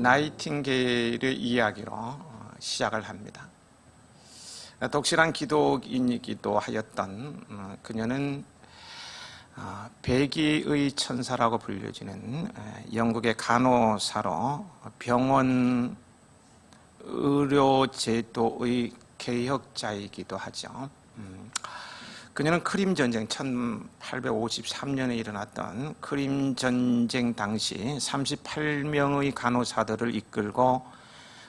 나이팅게일의 이야기로 시작을 합니다. 독실한 기독인이기도 하였던 그녀는 백의의 천사라고 불려지는 영국의 간호사로 병원 의료제도의 개혁자이기도 하죠. 그녀는 크림 전쟁 1853년에 일어났던 크림 전쟁 당시 38명의 간호사들을 이끌고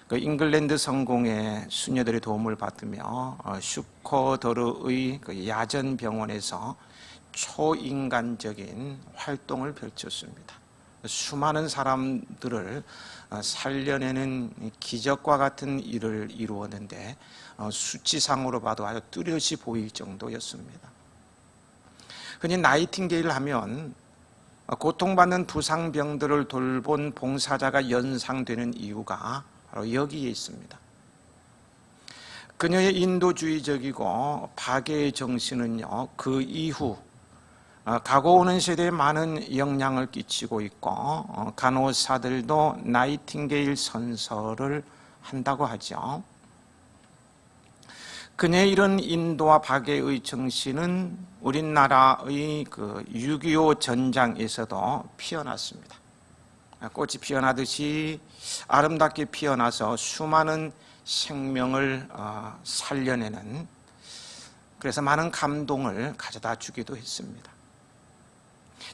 그 잉글랜드 성공의 수녀들의 도움을 받으며 슈코더르의 그 야전 병원에서 초인간적인 활동을 펼쳤습니다. 수많은 사람들을 살려내는 기적과 같은 일을 이루었는데 수치상으로 봐도 아주 뚜렷이 보일 정도였습니다. 흔히 나이팅게일 하면 고통받는 부상병들을 돌본 봉사자가 연상되는 이유가 바로 여기에 있습니다. 그녀의 인도주의적이고 박애의 정신은요, 그 이후 가고 오는 세대에 많은 영향을 끼치고 있고 간호사들도 나이팅게일 선서를 한다고 하죠. 그녀의 이런 인도와 박애의 정신은 우리나라의 그 6.25 전장에서도 피어났습니다. 꽃이 피어나듯이 아름답게 피어나서 수많은 생명을 살려내는, 그래서 많은 감동을 가져다 주기도 했습니다.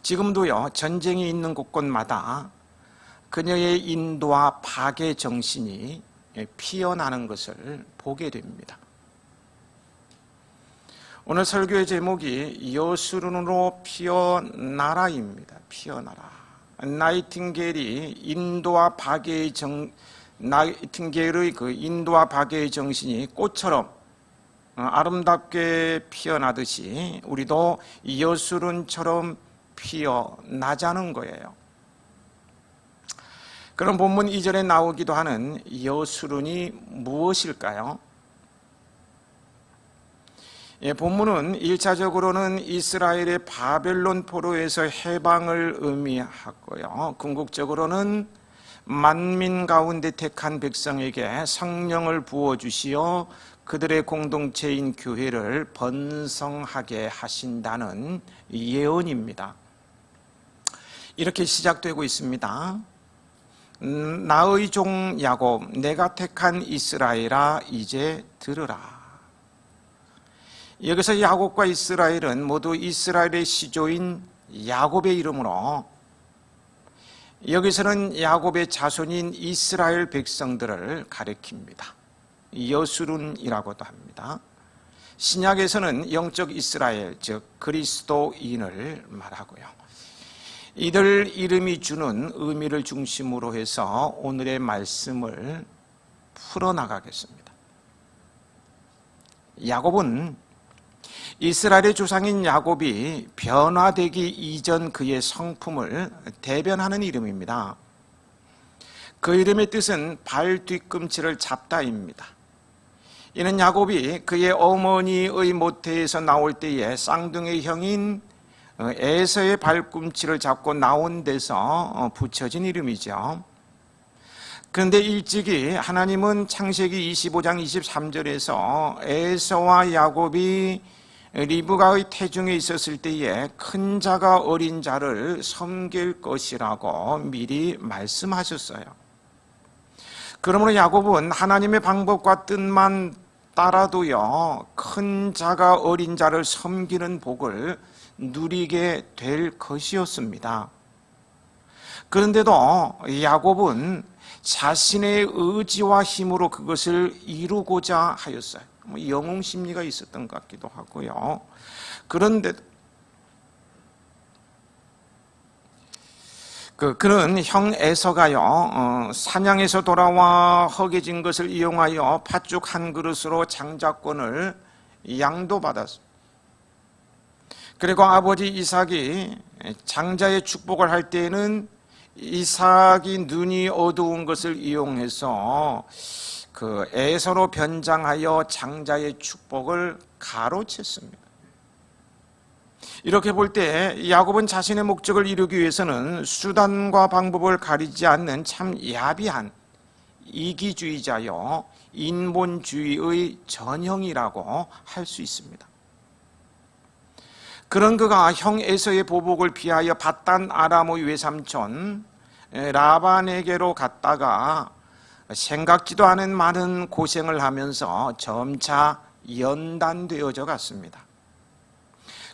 지금도요, 전쟁이 있는 곳곳마다 그녀의 인도와 박애 정신이 피어나는 것을 보게 됩니다. 오늘 설교의 제목이 여수룬으로 피어나라입니다. 피어나라. 나이팅게일의 인도와 박애의 나이팅게일의 그 인도와 박애의 정신이 꽃처럼 아름답게 피어나듯이 우리도 여수룬처럼 피어나자는 거예요. 그럼 본문 2절에 나오기도 하는 여수룬이 무엇일까요? 본문은 1차적으로는 이스라엘의 바벨론 포로에서 해방을 의미하고요, 궁극적으로는 만민 가운데 택한 백성에게 성령을 부어주시어 그들의 공동체인 교회를 번성하게 하신다는 예언입니다. 이렇게 시작되고 있습니다. 나의 종 야곱, 내가 택한 이스라엘아, 이제 들으라. 여기서 야곱과 이스라엘은 모두 이스라엘의 시조인 야곱의 이름으로, 여기서는 야곱의 자손인 이스라엘 백성들을 가리킵니다. 여수룬이라고도 합니다. 신약에서는 영적 이스라엘, 즉 그리스도인을 말하고요. 이들 이름이 주는 의미를 중심으로 해서 오늘의 말씀을 풀어나가겠습니다. 야곱은 이스라엘의 조상인 야곱이 변화되기 이전 그의 성품을 대변하는 이름입니다. 그 이름의 뜻은 발 뒤꿈치를 잡다입니다. 이는 야곱이 그의 어머니의 모태에서 나올 때에 쌍둥이 형인 에서의 발꿈치를 잡고 나온 데서 붙여진 이름이죠. 그런데 일찍이 하나님은 창세기 25장 23절에서 에서와 야곱이 리브가의 태중에 있었을 때에 큰 자가 어린 자를 섬길 것이라고 미리 말씀하셨어요. 그러므로 야곱은 하나님의 방법과 뜻만 따라도요, 큰 자가 어린 자를 섬기는 복을 누리게 될 것이었습니다. 그런데도 야곱은 자신의 의지와 힘으로 그것을 이루고자 하였어요. 영웅 심리가 있었던 것 같기도 하고요. 그런데 그는 형 에서가요, 사냥에서 돌아와 허기진 것을 이용하여 팥죽 한 그릇으로 장자권을 양도받았습니다. 그리고 아버지 이삭이 장자의 축복을 할 때에는 이삭이 눈이 어두운 것을 이용해서 그 에서로 변장하여 장자의 축복을 가로챘습니다. 이렇게 볼 때 야곱은 자신의 목적을 이루기 위해서는 수단과 방법을 가리지 않는 참 야비한 이기주의자요 인본주의의 전형이라고 할 수 있습니다. 그런 그가 형 에서의 보복을 피하여 밧단 아람의 외삼촌 라반에게로 갔다가 생각지도 않은 많은 고생을 하면서 점차 연단되어져 갔습니다.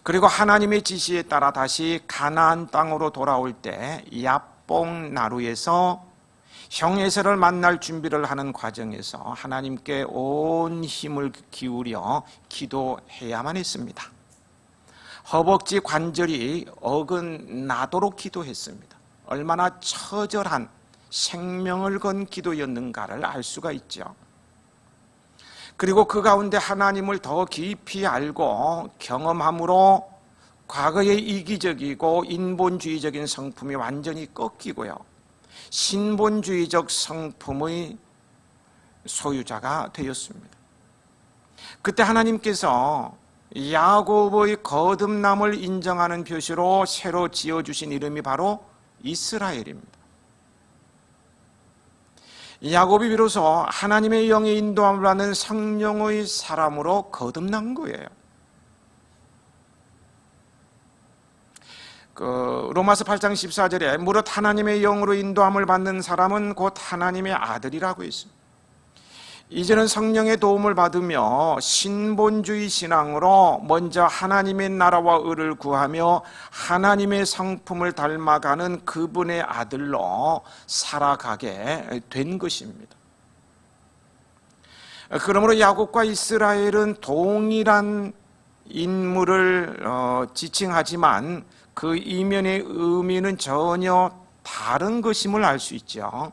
그리고 하나님의 지시에 따라 다시 가나안 땅으로 돌아올 때 야뽕 나루에서 형 에서를 만날 준비를 하는 과정에서 하나님께 온 힘을 기울여 기도해야만 했습니다. 허벅지 관절이 어긋나도록 기도했습니다. 얼마나 처절한 생명을 건 기도였는가를 알 수가 있죠. 그리고 그 가운데 하나님을 더 깊이 알고 경험함으로 과거의 이기적이고 인본주의적인 성품이 완전히 꺾이고요, 신본주의적 성품의 소유자가 되었습니다. 그때 하나님께서 야곱의 거듭남을 인정하는 표시로 새로 지어주신 이름이 바로 이스라엘입니다. 야곱이 비로소 하나님의 영의 인도함을 받는 성령의 사람으로 거듭난 거예요. 로마서 8장 14절에 무릇 하나님의 영으로 인도함을 받는 사람은 곧 하나님의 아들이라고 했습니다. 이제는 성령의 도움을 받으며 신본주의 신앙으로 먼저 하나님의 나라와 의를 구하며 하나님의 성품을 닮아가는 그분의 아들로 살아가게 된 것입니다. 그러므로 야곱과 이스라엘은 동일한 인물을 지칭하지만 그 이면의 의미는 전혀 다른 것임을 알 수 있죠.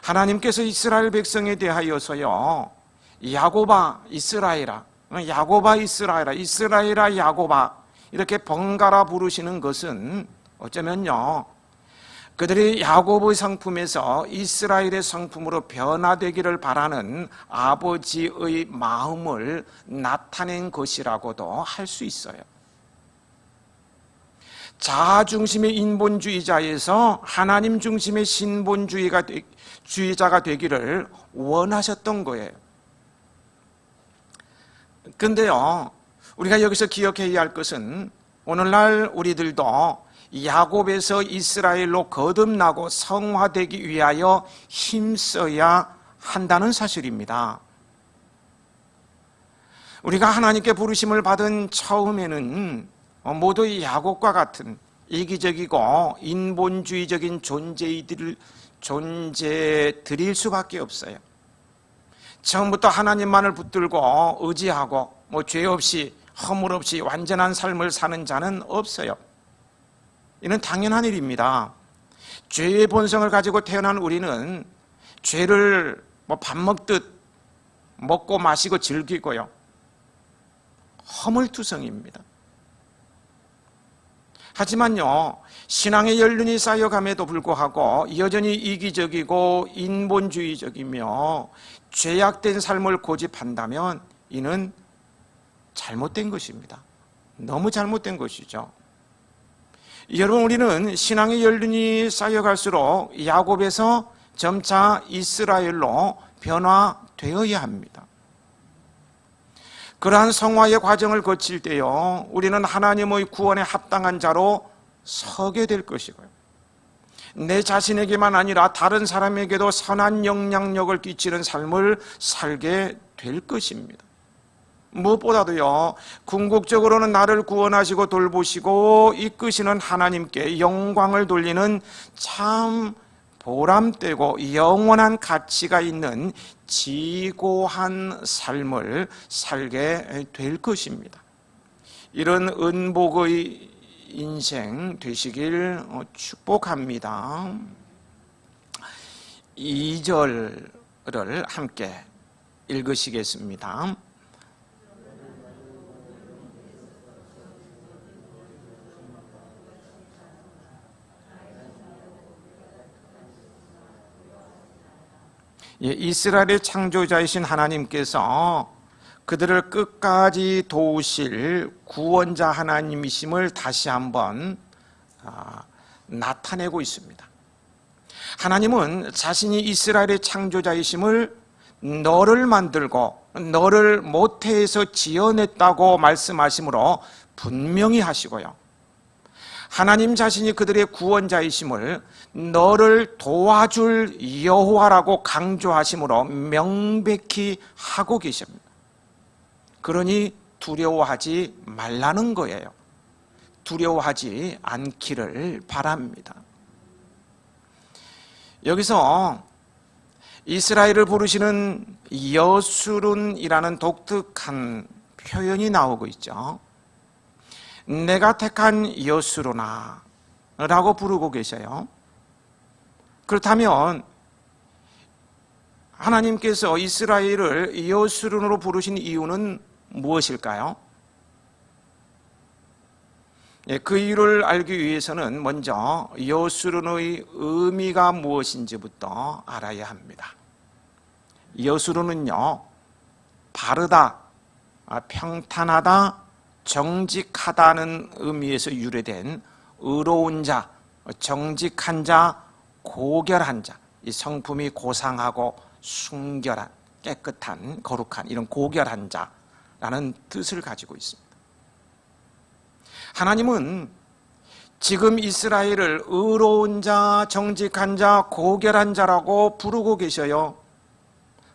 하나님께서 이스라엘 백성에 대하여서요, 야곱아 이스라엘아, 야곱아 이스라엘아, 이스라엘아 야곱아 이렇게 번갈아 부르시는 것은 어쩌면요, 그들이 야곱의 성품에서 이스라엘의 성품으로 변화되기를 바라는 아버지의 마음을 나타낸 것이라고도 할 수 있어요. 자아 중심의 인본주의자에서 하나님 중심의 신본주의자가 되기를 원하셨던 거예요. 근데요, 우리가 여기서 기억해야 할 것은 오늘날 우리들도 야곱에서 이스라엘로 거듭나고 성화되기 위하여 힘써야 한다는 사실입니다. 우리가 하나님께 부르심을 받은 처음에는 모두 야곱과 같은 이기적이고 인본주의적인 존재들일 수밖에 없어요. 처음부터 하나님만을 붙들고 의지하고 죄 없이 허물 없이 완전한 삶을 사는 자는 없어요. 이는 당연한 일입니다. 죄의 본성을 가지고 태어난 우리는 죄를 밥 먹듯 먹고 마시고 즐기고요, 허물투성입니다. 하지만요, 신앙의 연륜이 쌓여감에도 불구하고 여전히 이기적이고 인본주의적이며 죄악된 삶을 고집한다면 이는 잘못된 것입니다. 너무 잘못된 것이죠. 여러분, 우리는 신앙의 연륜이 쌓여갈수록 야곱에서 점차 이스라엘로 변화되어야 합니다. 그러한 성화의 과정을 거칠 때요, 우리는 하나님의 구원에 합당한 자로 서게 될 것이고요, 내 자신에게만 아니라 다른 사람에게도 선한 영향력을 끼치는 삶을 살게 될 것입니다. 무엇보다도요, 궁극적으로는 나를 구원하시고 돌보시고 이끄시는 하나님께 영광을 돌리는 참 보람되고 영원한 가치가 있는 지고한 삶을 살게 될 것입니다. 이런 은복의 인생 되시길 축복합니다. 2절을 함께 읽으시겠습니다. 이스라엘의 창조자이신 하나님께서 그들을 끝까지 도우실 구원자 하나님이심을 다시 한번 나타내고 있습니다. 하나님은 자신이 이스라엘의 창조자이심을 너를 만들고 너를 모태에서 지어냈다고 말씀하시므로 분명히 하시고요, 하나님 자신이 그들의 구원자이심을 너를 도와줄 여호와라고 강조하시므로 명백히 하고 계십니다. 그러니 두려워하지 말라는 거예요. 두려워하지 않기를 바랍니다. 여기서 이스라엘을 부르시는 여수룬이라는 독특한 표현이 나오고 있죠. 내가 택한 여수루나 라고 부르고 계셔요. 그렇다면 하나님께서 이스라엘을 여수룬으로 부르신 이유는 무엇일까요? 그 이유를 알기 위해서는 먼저 여수룬의 의미가 무엇인지부터 알아야 합니다. 여수룬은요, 바르다, 평탄하다, 정직하다는 의미에서 유래된 의로운 자, 정직한 자, 고결한 자, 이 성품이 고상하고 순결한, 깨끗한, 거룩한 이런 고결한 자라는 뜻을 가지고 있습니다. 하나님은 지금 이스라엘을 의로운 자, 정직한 자, 고결한 자라고 부르고 계셔요.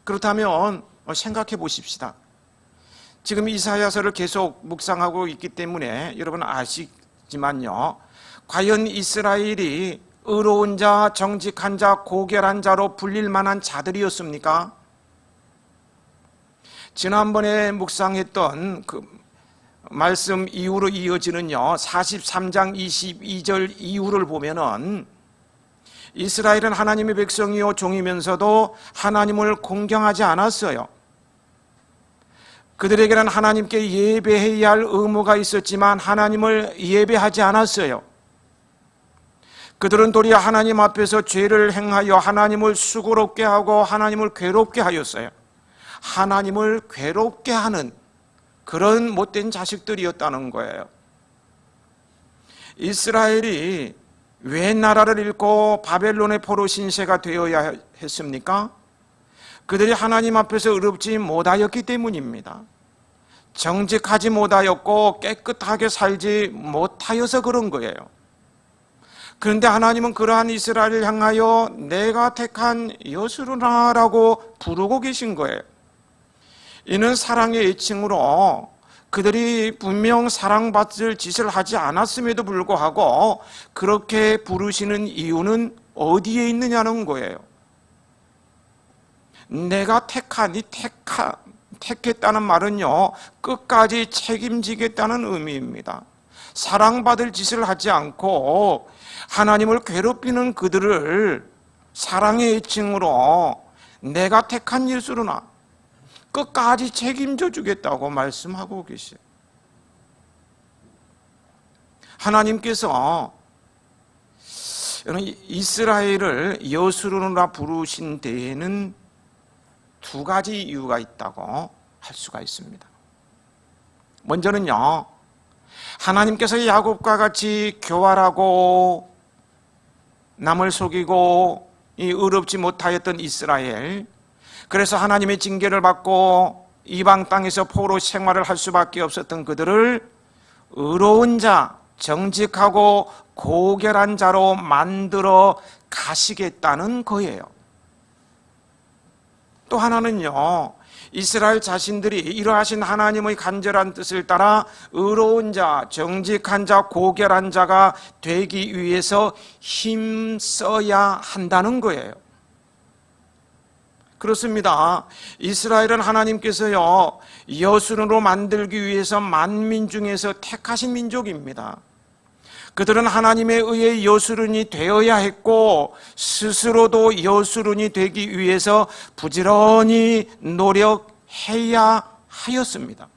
그렇다면 생각해 보십시다. 지금 이사야서를 계속 묵상하고 있기 때문에 여러분 아시지만요, 과연 이스라엘이 의로운 자, 정직한 자, 고결한 자로 불릴 만한 자들이었습니까? 지난번에 묵상했던 그 말씀 이후로 이어지는요, 43장 22절 이후를 보면은 이스라엘은 하나님의 백성이요 종이면서도 하나님을 공경하지 않았어요. 그들에게는 하나님께 예배해야 할 의무가 있었지만 하나님을 예배하지 않았어요. 그들은 도리어 하나님 앞에서 죄를 행하여 하나님을 수고롭게 하고 하나님을 괴롭게 하였어요. 하나님을 괴롭게 하는 그런 못된 자식들이었다는 거예요. 이스라엘이 왜 나라를 잃고 바벨론의 포로 신세가 되어야 했습니까? 그들이 하나님 앞에서 의롭지 못하였기 때문입니다. 정직하지 못하였고 깨끗하게 살지 못하여서 그런 거예요. 그런데 하나님은 그러한 이스라엘을 향하여 내가 택한 여수르나라고 부르고 계신 거예요. 이는 사랑의 애칭으로 그들이 분명 사랑받을 짓을 하지 않았음에도 불구하고 그렇게 부르시는 이유는 어디에 있느냐는 거예요. 내가 택하니 택했다는 말은요, 끝까지 책임지겠다는 의미입니다. 사랑받을 짓을 하지 않고 하나님을 괴롭히는 그들을 사랑의 애칭으로 내가 택한 예수로나 끝까지 책임져 주겠다고 말씀하고 계세요. 하나님께서 이스라엘을 여수로나 부르신 데에는 두 가지 이유가 있다고 할 수가 있습니다. 먼저는요, 하나님께서 야곱과 같이 교활하고 남을 속이고 의롭지 못하였던 이스라엘, 그래서 하나님의 징계를 받고 이방 땅에서 포로 생활을 할 수밖에 없었던 그들을 의로운 자, 정직하고 고결한 자로 만들어 가시겠다는 거예요. 또 하나는요, 이스라엘 자신들이 이러하신 하나님의 간절한 뜻을 따라 의로운 자, 정직한 자, 고결한 자가 되기 위해서 힘써야 한다는 거예요. 그렇습니다. 이스라엘은 하나님께서요, 여순으로 만들기 위해서 만민 중에서 택하신 민족입니다. 그들은 하나님에 의해 여수룬이 되어야 했고 스스로도 여수룬이 되기 위해서 부지런히 노력해야 하였습니다.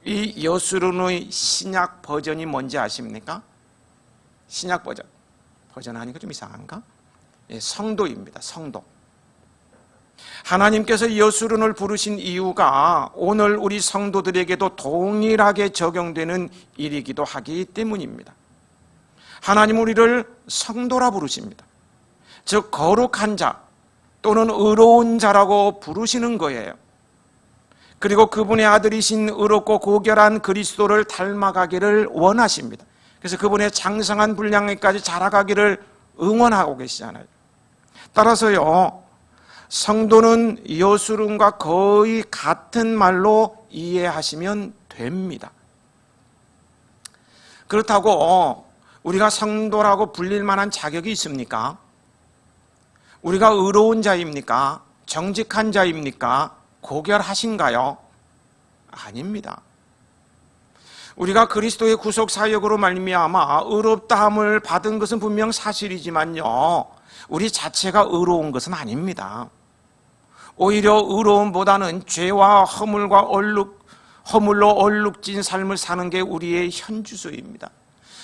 이 여수룬의 신약 버전이 뭔지 아십니까? 신약 버전 하니까 좀 이상한가? 성도입니다. 성도. 하나님께서 여수론을 부르신 이유가 오늘 우리 성도들에게도 동일하게 적용되는 일이기도 하기 때문입니다. 하나님 우리를 성도라 부르십니다. 즉 거룩한 자 또는 의로운 자라고 부르시는 거예요. 그리고 그분의 아들이신 의롭고 고결한 그리스도를 닮아가기를 원하십니다. 그래서 그분의 장성한 분량에까지 자라가기를 응원하고 계시잖아요. 따라서요, 성도는 여수론과 거의 같은 말로 이해하시면 됩니다. 그렇다고 우리가 성도라고 불릴 만한 자격이 있습니까? 우리가 의로운 자입니까? 정직한 자입니까? 고결하신가요? 아닙니다. 우리가 그리스도의 구속 사역으로 말미암아 의롭다함을 받은 것은 분명 사실이지만요, 우리 자체가 의로운 것은 아닙니다. 오히려 의로움보다는 죄와 허물로 얼룩진 삶을 사는 게 우리의 현주소입니다.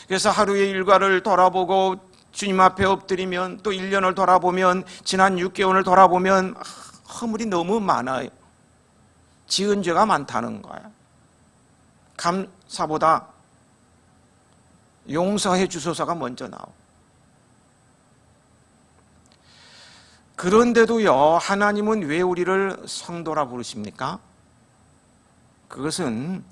그래서 하루의 일과를 돌아보고 주님 앞에 엎드리면, 또 1년을 돌아보면, 지난 6개월을 돌아보면 허물이 너무 많아요. 지은 죄가 많다는 거야. 감사보다 용서해 주소서가 먼저 나오고. 그런데도요, 하나님은 왜 우리를 성도라 부르십니까? 그것은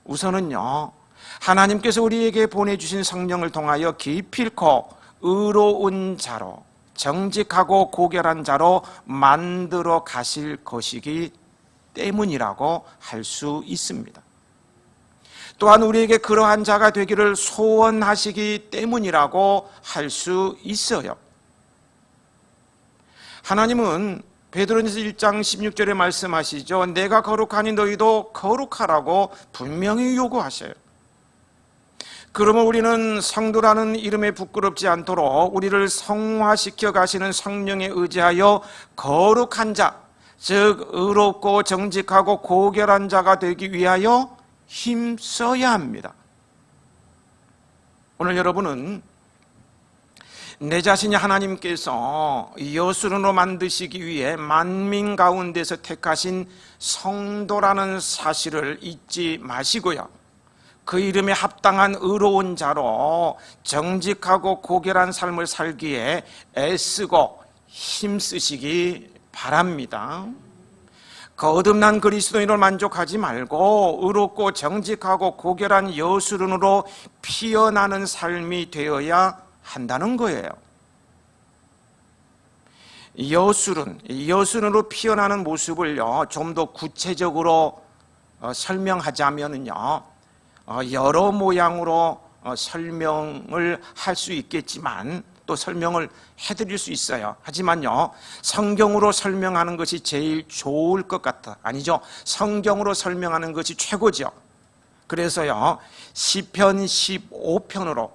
우선은요, 하나님께서 우리에게 보내주신 성령을 통하여 기필코 의로운 자로, 정직하고 고결한 자로 만들어 가실 것이기 때문이라고 할 수 있습니다. 또한 우리에게 그러한 자가 되기를 소원하시기 때문이라고 할 수 있어요. 하나님은 베드로전서 1장 16절에 말씀하시죠. 내가 거룩하니 너희도 거룩하라고 분명히 요구하셔요. 그러면 우리는 성도라는 이름에 부끄럽지 않도록 우리를 성화시켜 가시는 성령에 의지하여 거룩한 자, 즉 의롭고 정직하고 고결한 자가 되기 위하여 힘써야 합니다. 오늘 여러분은 내 자신이 하나님께서 여수론으로 만드시기 위해 만민 가운데서 택하신 성도라는 사실을 잊지 마시고요, 그 이름에 합당한 의로운 자로 정직하고 고결한 삶을 살기에 애쓰고 힘쓰시기 바랍니다. 거듭난 그리스도인으로 만족하지 말고 의롭고 정직하고 고결한 여수론으로 피어나는 삶이 되어야 한다는 거예요. 여수론으로 피어나는 모습을요, 좀 더 구체적으로 설명하자면요, 여러 모양으로 설명을 할 수 있겠지만, 또 설명을 해드릴 수 있어요. 하지만요, 성경으로 설명하는 것이 제일 좋을 것 같아. 아니죠? 성경으로 설명하는 것이 최고죠. 그래서요, 시편 15편으로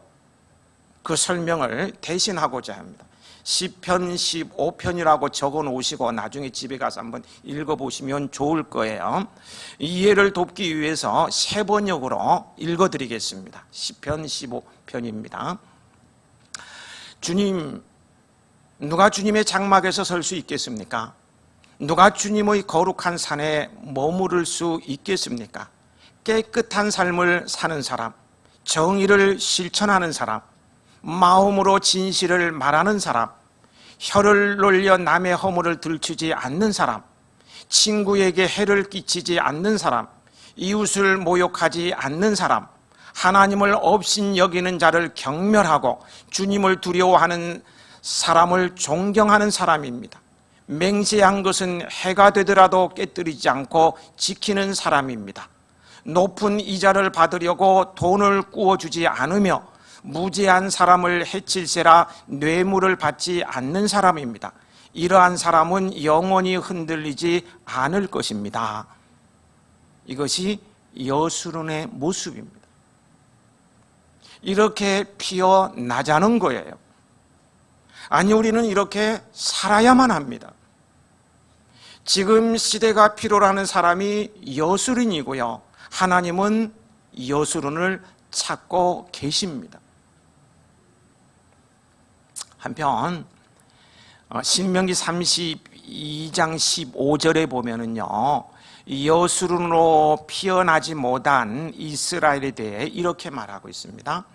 그 설명을 대신하고자 합니다. 시편 15편이라고 적어 놓으시고 나중에 집에 가서 한번 읽어보시면 좋을 거예요. 이해를 돕기 위해서 세 번역으로 읽어드리겠습니다. 시편 15편입니다. 주님, 누가 주님의 장막에서 설 수 있겠습니까? 누가 주님의 거룩한 산에 머무를 수 있겠습니까? 깨끗한 삶을 사는 사람, 정의를 실천하는 사람, 마음으로 진실을 말하는 사람, 혀를 놀려 남의 허물을 들추지 않는 사람, 친구에게 해를 끼치지 않는 사람, 이웃을 모욕하지 않는 사람, 하나님을 업신 여기는 자를 경멸하고 주님을 두려워하는 사람을 존경하는 사람입니다. 맹세한 것은 해가 되더라도 깨뜨리지 않고 지키는 사람입니다. 높은 이자를 받으려고 돈을 꾸어주지 않으며 무죄한 사람을 해칠세라 뇌물을 받지 않는 사람입니다. 이러한 사람은 영원히 흔들리지 않을 것입니다. 이것이 여수론의 모습입니다. 이렇게 피어나자는 거예요. 아니, 우리는 이렇게 살아야만 합니다. 지금 시대가 필요로 하는 사람이 여수론이고요, 하나님은 여수론을 찾고 계십니다. 한편 신명기 2장 15절에 보면은요, 여수론으로 피어나지 못한 이스라엘에 대해 이렇게 말하고 있습니다.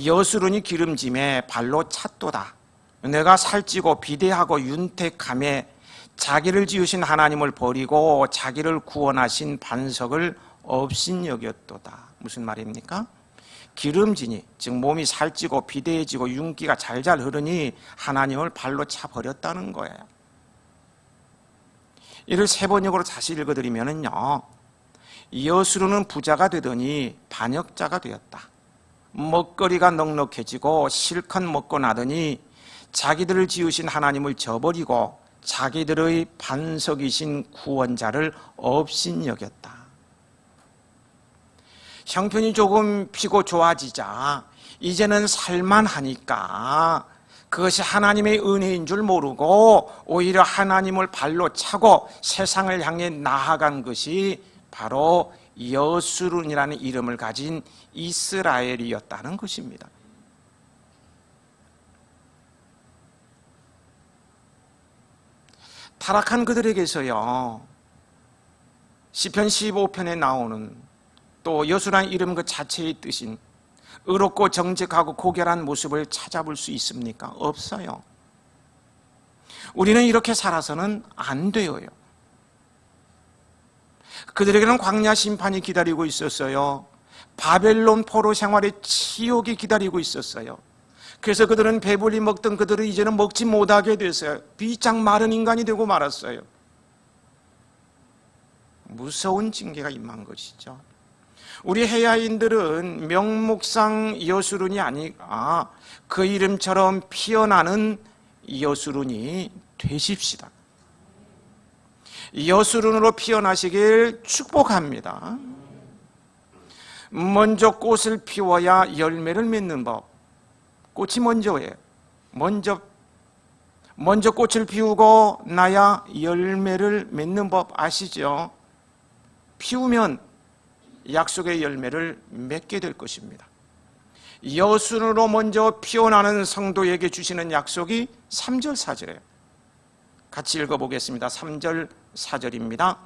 여수론이 기름짐에 발로 찼도다. 내가 살찌고 비대하고 윤택함에 자기를 지으신 하나님을 버리고 자기를 구원하신 반석을 업신여겼도다. 무슨 말입니까? 기름지니, 즉 몸이 살찌고 비대해지고 윤기가 잘잘 흐르니 하나님을 발로 차버렸다는 거예요. 이를 세번역으로 다시 읽어드리면요, 여수르는 부자가 되더니 반역자가 되었다. 먹거리가 넉넉해지고 실컷 먹고 나더니 자기들을 지으신 하나님을 저버리고 자기들의 반석이신 구원자를 업신여겼다. 형편이 조금 피고 좋아지자 이제는 살만하니까 그것이 하나님의 은혜인 줄 모르고 오히려 하나님을 발로 차고 세상을 향해 나아간 것이 바로 여수룬이라는 이름을 가진 이스라엘이었다는 것입니다. 타락한 그들에게서요, 시편 15편에 나오는 또 여수라는 이름 그 자체의 뜻인 의롭고 정직하고 고결한 모습을 찾아볼 수 있습니까? 없어요. 우리는 이렇게 살아서는 안 돼요. 그들에게는 광야 심판이 기다리고 있었어요. 바벨론 포로 생활의 치욕이 기다리고 있었어요. 그래서 그들은 배불리 먹던 그들은 이제는 먹지 못하게 됐어요. 비짝 마른 인간이 되고 말았어요. 무서운 징계가 임한 것이죠. 우리 해야인들은 명목상 여수룬이 아니라 그 이름처럼 피어나는 여수룬이 되십시다. 여수룬으로 피어나시길 축복합니다. 먼저 꽃을 피워야 열매를 맺는 법. 꽃이 먼저예요. 먼저 꽃을 피우고 나야 열매를 맺는 법 아시죠? 피우면 약속의 열매를 맺게 될 것입니다. 여순으로 먼저 피어나는 성도에게 주시는 약속이 3절 4절이에요. 같이 읽어보겠습니다. 3절 4절입니다.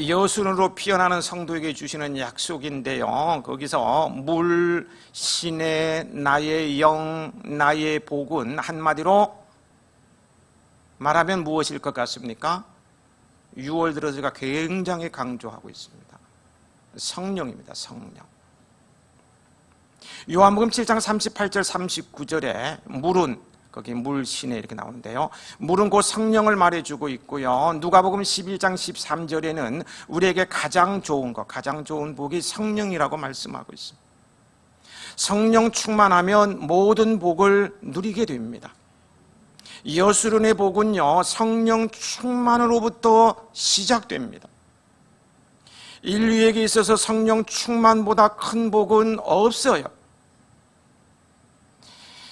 여순으로 피어나는 성도에게 주시는 약속인데요, 거기서 물, 신의, 나의 영, 나의 복은 한마디로 말하면 무엇일 것 같습니까? 6월 들어 제가 굉장히 강조하고 있습니다. 성령입니다. 성령. 요한복음 7장 38절 39절에 물은, 거기 물, 신에 이렇게 나오는데요, 물은 곧 성령을 말해주고 있고요, 누가복음 11장 13절에는 우리에게 가장 좋은 것, 가장 좋은 복이 성령이라고 말씀하고 있습니다. 성령 충만하면 모든 복을 누리게 됩니다. 여수론의 복은요, 성령 충만으로부터 시작됩니다. 인류에게 있어서 성령 충만보다 큰 복은 없어요.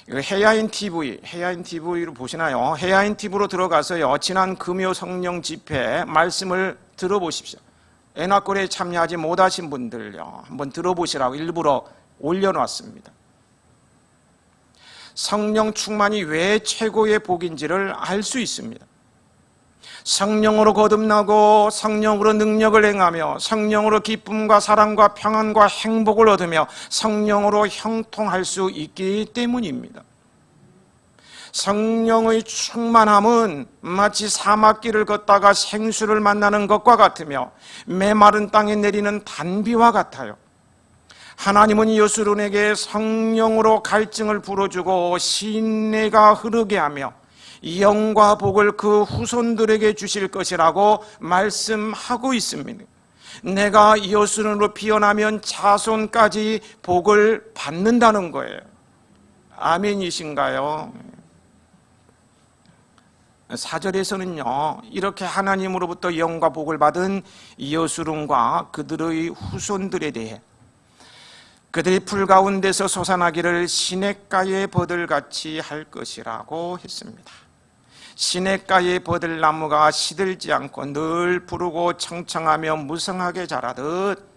해야인 TV로 보시나요? 해야인 TV로 들어가서요, 지난 금요 성령 집회 말씀을 들어보십시오. 애나꼴에 참여하지 못하신 분들요, 한번 들어보시라고 일부러 올려놨습니다. 성령 충만이 왜 최고의 복인지를 알 수 있습니다. 성령으로 거듭나고 성령으로 능력을 행하며 성령으로 기쁨과 사랑과 평안과 행복을 얻으며 성령으로 형통할 수 있기 때문입니다. 성령의 충만함은 마치 사막길을 걷다가 생수를 만나는 것과 같으며 메마른 땅에 내리는 단비와 같아요. 하나님은 여수론에게 성령으로 갈증을 불어주고 시내가 흐르게 하며 영과 복을 그 후손들에게 주실 것이라고 말씀하고 있습니다. 내가 여수론으로 피어나면 자손까지 복을 받는다는 거예요. 아멘이신가요? 4절에서는요, 이렇게 하나님으로부터 영과 복을 받은 여수론과 그들의 후손들에 대해 그들이 풀 가운데서 솟아나기를 시냇가의 버들같이 할 것이라고 했습니다. 시냇가의 버들나무가 시들지 않고 늘 푸르고 청청하며 무성하게 자라듯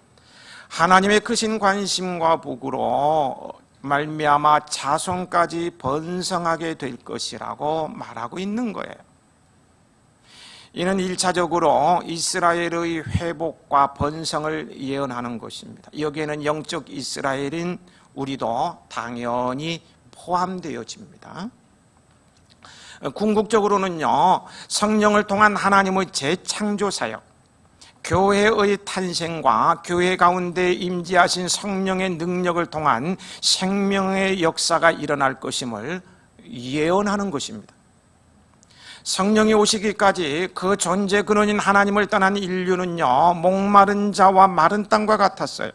하나님의 크신 관심과 복으로 말미암아 자손까지 번성하게 될 것이라고 말하고 있는 거예요. 이는 1차적으로 이스라엘의 회복과 번성을 예언하는 것입니다. 여기에는 영적 이스라엘인 우리도 당연히 포함되어집니다. 궁극적으로는요, 성령을 통한 하나님의 재창조 사역, 교회의 탄생과 교회 가운데 임재하신 성령의 능력을 통한 생명의 역사가 일어날 것임을 예언하는 것입니다. 성령이 오시기까지 그 존재 근원인 하나님을 떠난 인류는요, 목마른 자와 마른 땅과 같았어요.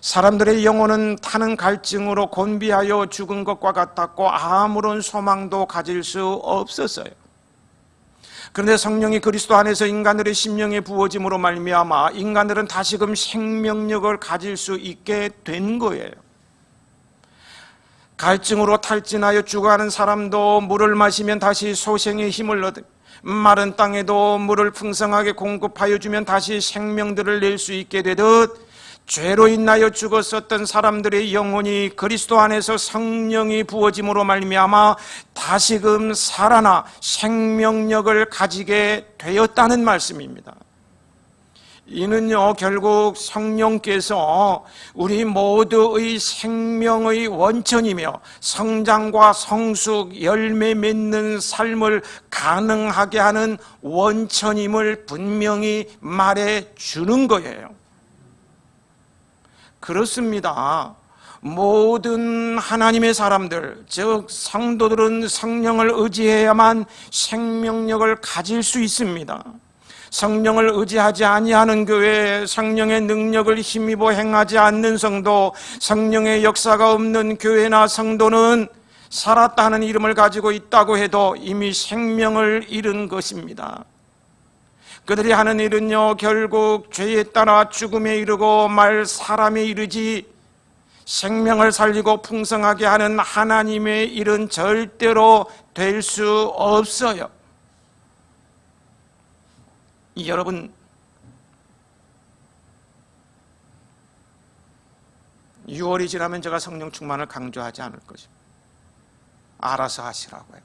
사람들의 영혼은 타는 갈증으로 곤비하여 죽은 것과 같았고 아무런 소망도 가질 수 없었어요. 그런데 성령이 그리스도 안에서 인간들의 심령에 부어짐으로 말미암아 인간들은 다시금 생명력을 가질 수 있게 된 거예요. 갈증으로 탈진하여 죽어가는 사람도 물을 마시면 다시 소생의 힘을 얻으며 마른 땅에도 물을 풍성하게 공급하여 주면 다시 생명들을 낼 수 있게 되듯 죄로 인하여 죽었었던 사람들의 영혼이 그리스도 안에서 성령이 부어짐으로 말미암아 다시금 살아나 생명력을 가지게 되었다는 말씀입니다. 이는요, 결국 성령께서 우리 모두의 생명의 원천이며 성장과 성숙, 열매 맺는 삶을 가능하게 하는 원천임을 분명히 말해 주는 거예요. 그렇습니다. 모든 하나님의 사람들, 즉 성도들은 성령을 의지해야만 생명력을 가질 수 있습니다. 성령을 의지하지 아니하는 교회, 성령의 능력을 힘입어 행하지 않는 성도, 성령의 역사가 없는 교회나 성도는 살았다 하는 이름을 가지고 있다고 해도 이미 생명을 잃은 것입니다. 그들이 하는 일은요, 결국 죄에 따라 죽음에 이르고 말 사람에 이르지 생명을 살리고 풍성하게 하는 하나님의 일은 절대로 될 수 없어요. 여러분, 6월이 지나면 제가 성령 충만을 강조하지 않을 것입니다. 알아서 하시라고요.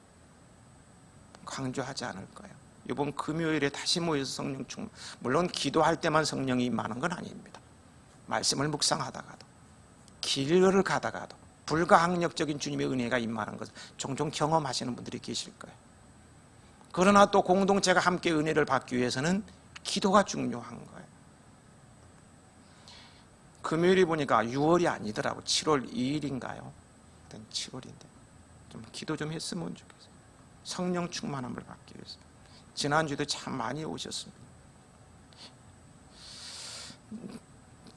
강조하지 않을 거예요. 이번 금요일에 다시 모여서 성령 충만, 물론 기도할 때만 성령이 임하는 건 아닙니다. 말씀을 묵상하다가도 길을 가다가도 불가항력적인 주님의 은혜가 임하는 것을 종종 경험하시는 분들이 계실 거예요. 그러나 또 공동체가 함께 은혜를 받기 위해서는 기도가 중요한 거예요. 금요일이 보니까 6월이 아니더라고. 7월 2일인가요? 7월인데 좀 기도 좀 했으면 좋겠어요. 성령 충만함을 받기 위해서. 지난주에도 참 많이 오셨습니다.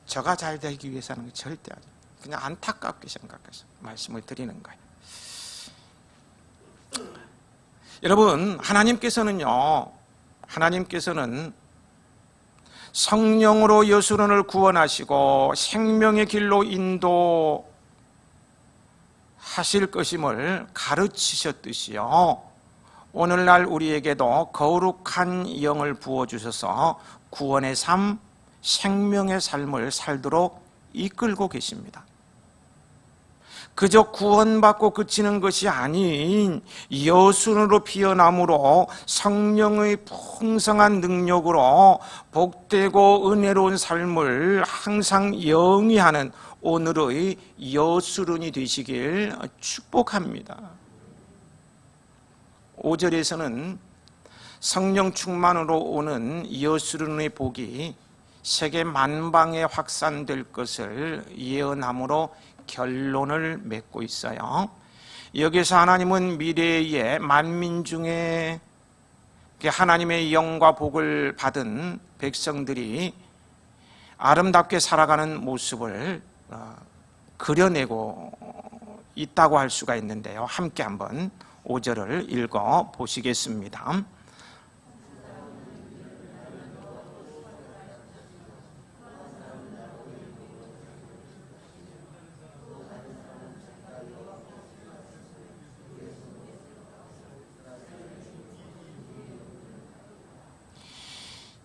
저가 잘 되기 위해서 하는 게 절대 아니에요. 그냥 안타깝게 생각해서 말씀을 드리는 거예요. 여러분, 하나님께서는 성령으로 여수론을 구원하시고 생명의 길로 인도하실 것임을 가르치셨듯이요, 오늘날 우리에게도 거룩한 영을 부어주셔서 구원의 삶, 생명의 삶을 살도록 이끌고 계십니다. 그저 구원받고 그치는 것이 아닌 여순으로 피어남으로 성령의 풍성한 능력으로 복되고 은혜로운 삶을 항상 영위하는 오늘의 여수론이 되시길 축복합니다. 5절에서는 성령 충만으로 오는 여수론의 복이 세계 만방에 확산될 것을 예언함으로 결론을 맺고 있어요. 여기서 하나님은 미래에 만민 중에 하나님의 영과 복을 받은 백성들이 아름답게 살아가는 모습을 그려내고 있다고 할 수가 있는데요. 함께 한번 5절을 읽어 보시겠습니다.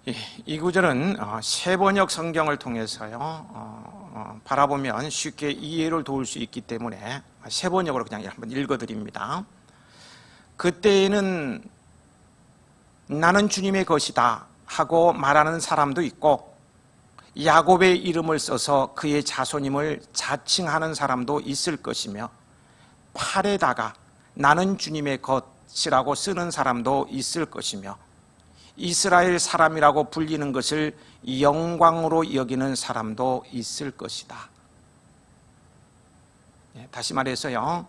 이 구절은 세번역 성경을 통해서요 바라보면 쉽게 이해를 도울 수 있기 때문에 세번역으로 그냥 한번 읽어드립니다. 그때에는 나는 주님의 것이다 하고 말하는 사람도 있고, 야곱의 이름을 써서 그의 자손임을 자칭하는 사람도 있을 것이며, 팔에다가 나는 주님의 것이라고 쓰는 사람도 있을 것이며, 이스라엘 사람이라고 불리는 것을 영광으로 여기는 사람도 있을 것이다. 다시 말해서요,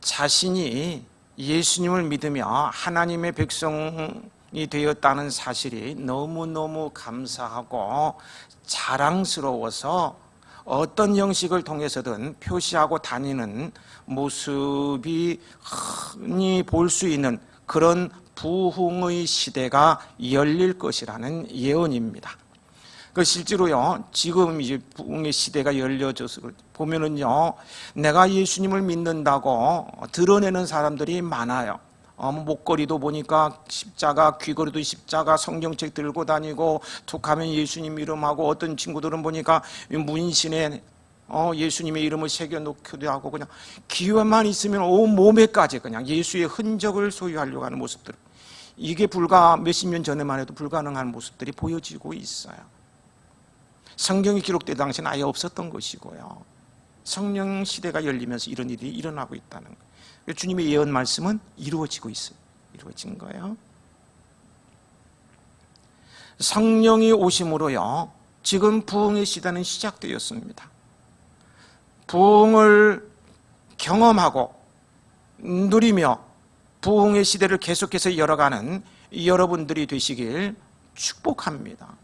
자신이 예수님을 믿으며 하나님의 백성이 되었다는 사실이 너무너무 감사하고 자랑스러워서 어떤 형식을 통해서든 표시하고 다니는 모습이 흔히 볼 수 있는 그런 부흥의 시대가 열릴 것이라는 예언입니다. 실제로요, 지금 이제 부흥의 시대가 열려져서 보면은요, 내가 예수님을 믿는다고 드러내는 사람들이 많아요. 목걸이도 보니까 십자가, 귀걸이도 십자가, 성경책 들고 다니고, 툭하면 예수님 이름하고, 어떤 친구들은 보니까 문신에 예수님의 이름을 새겨놓기도 하고, 그냥 기회만 있으면 온 몸에까지 그냥 예수의 흔적을 소유하려고 하는 모습들. 이게 불과 몇십 년 전에만 해도 불가능한 모습들이 보여지고 있어요. 성경이 기록된 당시는 아예 없었던 것이고요. 성령 시대가 열리면서 이런 일이 일어나고 있다는 거예요. 주님의 예언 말씀은 이루어지고 있어요. 이루어진 거예요. 성령이 오심으로요, 지금 부흥의 시대는 시작되었습니다. 부흥을 경험하고 누리며 부흥의 시대를 계속해서 열어가는 여러분들이 되시길 축복합니다.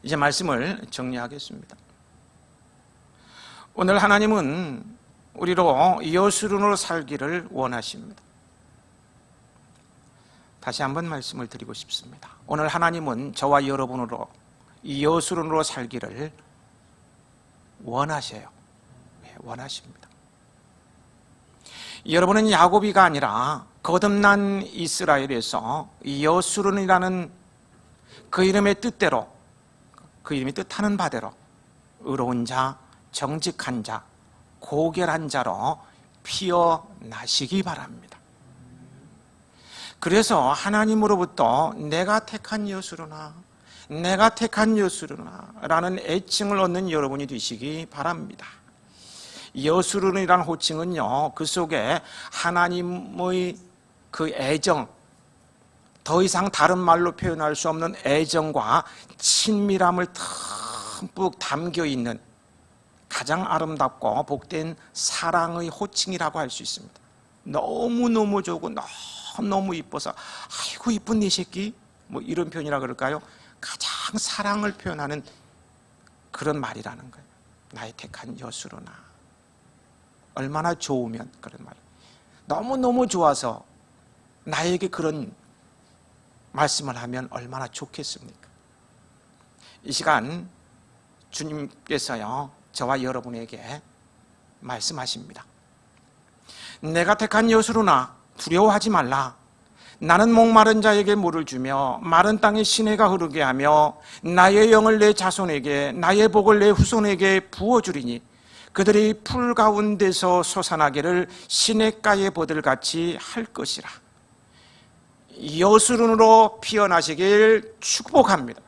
이제 말씀을 정리하겠습니다. 오늘 하나님은 우리로 여수론으로 살기를 원하십니다. 다시 한번 말씀을 드리고 싶습니다. 오늘 하나님은 저와 여러분으로 여수론으로 살기를 원하셔요. 원하십니다. 여러분은 야곱이가 아니라 거듭난 이스라엘에서 여수론이라는 그 이름의 뜻대로, 그 이름이 뜻하는 바대로 의로운 자, 정직한 자, 고결한 자로 피어나시기 바랍니다. 그래서 하나님으로부터 내가 택한 여수로나, 내가 택한 여수로나 라는 애칭을 얻는 여러분이 되시기 바랍니다. 여수론이라는 호칭은요, 그 속에 하나님의 그 애정, 더 이상 다른 말로 표현할 수 없는 애정과 친밀함을 듬뿍 담겨 있는 가장 아름답고 복된 사랑의 호칭이라고 할 수 있습니다. 너무너무 좋고 너무너무 이뻐서 아이고 이쁜 네 새끼, 뭐 이런 표현이라 그럴까요? 가장 사랑을 표현하는 그런 말이라는 거예요. 나의 택한 여수로나. 얼마나 좋으면 그런 말. 너무너무 좋아서 나에게 그런 말씀을 하면 얼마나 좋겠습니까? 이 시간 주님께서요, 저와 여러분에게 말씀하십니다. 내가 택한 여수로나 두려워하지 말라. 나는 목마른 자에게 물을 주며 마른 땅에 시내가 흐르게 하며 나의 영을 내 자손에게, 나의 복을 내 후손에게 부어주리니 그들이 풀 가운데서 솟아나기를 시냇가의 버들같이 할 것이라. 여수론으로 피어나시길 축복합니다.